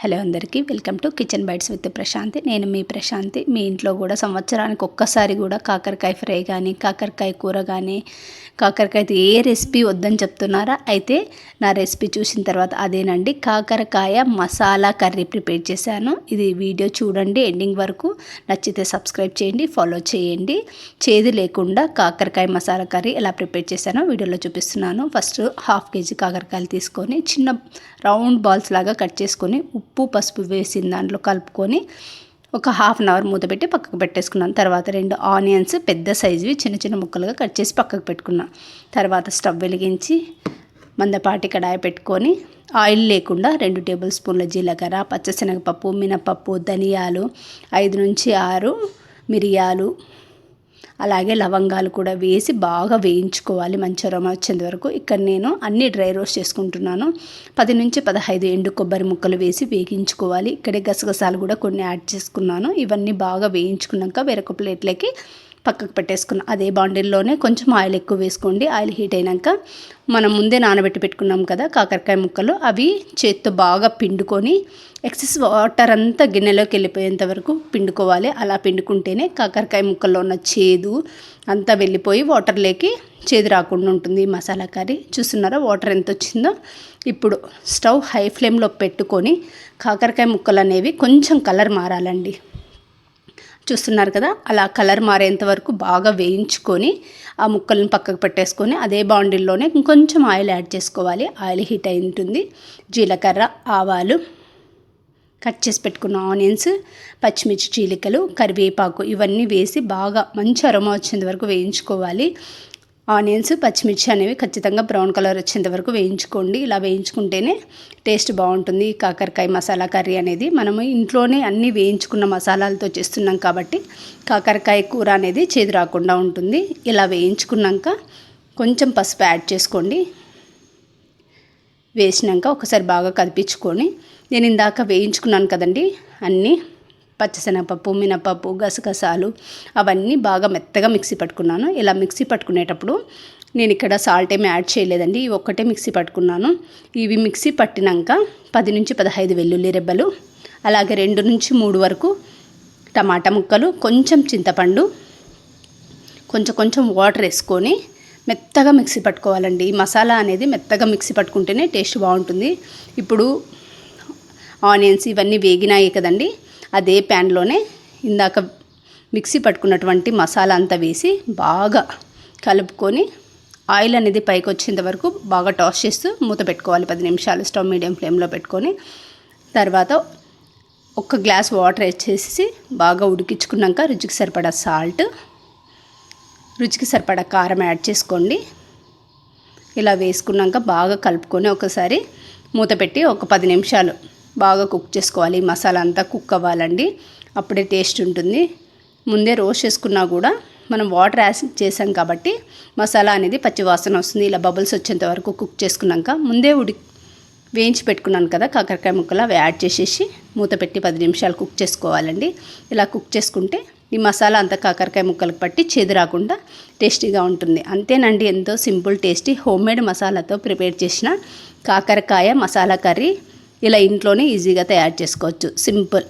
Hello అందరికీ welcome to kitchen bites with Prashanthi. నేను మీ ప్రశాంతి. మీ ఇంట్లో కూడా సంవత్సరానికి ఒక్కసారి కూడా కాకరకాయ ఫ్రై కానీ, కాకరకాయ కూర కానీ, కాకరకాయతో ఏ రెసిపీ వద్దని చెప్తున్నారా? అయితే నా రెసిపీ చూసిన తర్వాత అదేనండి, కాకరకాయ మసాలా కర్రీ ప్రిపేర్ చేశాను. ఇది వీడియో చూడండి ఎండింగ్ వరకు. నచ్చితే సబ్స్క్రైబ్ చేయండి, ఫాలో చేయండి. చేదు లేకుండా కాకరకాయ మసాలా కర్రీ ఎలా ప్రిపేర్ చేశానో వీడియోలో చూపిస్తున్నాను. ఫస్ట్ 1/2 కేజీ కాకరకాయలు తీసుకొని చిన్న రౌండ్ బాల్స్ లాగా కట్ చేసుకొని ఉప్పు పసుపు వేసిన దాంట్లో కలుపుకొని ఒక 1/2 అవర్ మూత పెట్టి పక్కకు పెట్టేసుకున్నాను. తర్వాత 2 ఆనియన్స్ పెద్ద సైజువి చిన్న చిన్న ముక్కలుగా కట్ చేసి పక్కకు పెట్టుకున్నాను. తర్వాత స్టవ్ వెలిగించి మందపాటి కడాయి పెట్టుకొని ఆయిల్ లేకుండా 2 టేబుల్ స్పూన్ల జీలకర్ర, పచ్చశనగపప్పు, మినపప్పు, ధనియాలు, 5 నుంచి 6 మిరియాలు, అలాగే లవంగాలు కూడా వేసి బాగా వేయించుకోవాలి మంచి అరోమా వచ్చేంత వరకు. ఇక్కడ నేను అన్ని డ్రై రోస్ట్ చేసుకుంటున్నాను. 10 నుంచి 15 ఎండు కొబ్బరి ముక్కలు వేసి వేగించుకోవాలి. ఇక్కడే గసగసాలు కూడా కొన్ని యాడ్ చేసుకున్నాను. ఇవన్నీ బాగా వేయించుకున్నాక వేరొక ప్లేట్లోకి పక్కకు పెట్టేసుకున్నాం. అదే బాండిల్లోనే కొంచెం ఆయిల్ ఎక్కువ వేసుకోండి. ఆయిల్ హీట్ అయినాక మనం ముందే నానబెట్టి పెట్టుకున్నాం కదా కాకరకాయ ముక్కలు, అవి చేత్తో బాగా పిండుకొని ఎక్సెస్ వాటర్ అంతా గిన్నెలోకి వెళ్ళిపోయేంత వరకు పిండుకోవాలి. అలా పిండుకుంటేనే కాకరకాయ ముక్కల్లో ఉన్న చేదు అంతా వెళ్ళిపోయి వాటర్లోకి చేదు రాకుండా ఉంటుంది మసాలా కర్రీ. చూస్తున్నారా వాటర్ ఎంత వచ్చిందో? ఇప్పుడు స్టవ్ హై ఫ్లేమ్లో పెట్టుకొని కాకరకాయ ముక్కలు అనేవి కొంచెం కలర్ మారాలండి. చూస్తున్నారు కదా, అలా కలర్ మారేంత వరకు బాగా వేయించుకొని ఆ ముక్కలను పక్కకు పెట్టేసుకొని అదే బాండిల్లోనే ఇంకొంచెం ఆయిల్ యాడ్ చేసుకోవాలి. ఆయిల్ హీట్ అయి ఉంటుంది. జీలకర్ర, ఆవాలు, కట్ చేసి పెట్టుకున్న ఆనియన్స్, పచ్చిమిర్చి చీలికలు, కరివేపాకు ఇవన్నీ వేసి బాగా మంచి అరోమా వచ్చేంత వరకు వేయించుకోవాలి. ఆనియన్స్ పచ్చిమిర్చి అనేవి ఖచ్చితంగా బ్రౌన్ కలర్ వచ్చేంత వరకు వేయించుకోండి. ఇలా వేయించుకుంటేనే టేస్ట్ బాగుంటుంది కాకరకాయ మసాలా కర్రీ అనేది. మనము ఇంట్లోనే అన్నీ వేయించుకున్న మసాలాలతో చేస్తున్నాం కాబట్టి కాకరకాయ కూర అనేది చేదు రాకుండా ఉంటుంది. ఇలా వేయించుకున్నాక కొంచెం పసుపు యాడ్ చేసుకోండి. వేసినాక ఒకసారి బాగా కదిపించుకొని నేను ఇందాక వేయించుకున్నాను కదండి అన్నీ పచ్చశనగపప్పు, మినపప్పు, గసగసాలు అవన్నీ బాగా మెత్తగా మిక్సీ పట్టుకున్నాను. ఇలా మిక్సీ పట్టుకునేటప్పుడు నేను ఇక్కడ సాల్ట్ ఏమి యాడ్ చేయలేదండి. ఇవి ఒక్కటే మిక్సీ పట్టుకున్నాను. ఇవి మిక్సీ పట్టినాక 10 నుంచి 15 వెల్లుల్లి రెబ్బలు, అలాగే 2 నుంచి 3 వరకు టమాటా ముక్కలు, కొంచెం చింతపండు, కొంచెం వాటర్ వేసుకొని మెత్తగా మిక్సీ పట్టుకోవాలండి. ఈ మసాలా అనేది మెత్తగా మిక్సీ పట్టుకుంటేనే టేస్ట్ బాగుంటుంది. ఇప్పుడు ఆనియన్స్ ఇవన్నీ వేగినాయి కదండి, అదే ప్యాన్లోనే ఇందాక మిక్సీ పట్టుకున్నటువంటి మసాలా అంతా వేసి బాగా కలుపుకొని ఆయిల్ అనేది పైకి వచ్చేంత వరకు బాగా టాస్ చేస్తూ మూత పెట్టుకోవాలి 10 నిమిషాలు. స్టవ్ మీడియం ఫ్లేమ్లో పెట్టుకొని తర్వాత 1 గ్లాస్ వాటర్ వేసేసి బాగా ఉడికించుకున్నాక రుచికి సరిపడా సాల్ట్, రుచికి సరిపడా కారం యాడ్ చేసుకోండి. ఇలా వేసుకున్నాక బాగా కలుపుకొని ఒకసారి మూత పెట్టి ఒక 10 నిమిషాలు బాగా కుక్ చేసుకోవాలి. మసాలా అంతా కుక్ అవ్వాలండి, అప్పుడే టేస్ట్ ఉంటుంది. ముందే రోస్ట్ చేసుకున్నా కూడా మనం వాటర్ యాడ్ చేసాం కాబట్టి మసాలా అనేది పచ్చి వాసన వస్తుంది. ఇలా బబుల్స్ వచ్చేంత వరకు కుక్ చేసుకున్నాక ముందే వేయించి పెట్టుకున్నాను కదా కాకరకాయ ముక్కలు, అవి యాడ్ చేసేసి మూత పెట్టి 10 నిమిషాలు కుక్ చేసుకోవాలండి. ఇలా కుక్ చేసుకుంటే ఈ మసాలా అంతా కాకరకాయ ముక్కలకు పట్టి చేదు రాకుండా టేస్టీగా ఉంటుంది. అంతేనండి, ఎంతో సింపుల్ టేస్టీ హోమ్మేడ్ మసాలాతో ప్రిపేర్ చేసిన కాకరకాయ మసాలా కర్రీ ఇలా ఇంట్లోనే ఈజీగా తయారు చేసుకోవచ్చు. సింపుల్.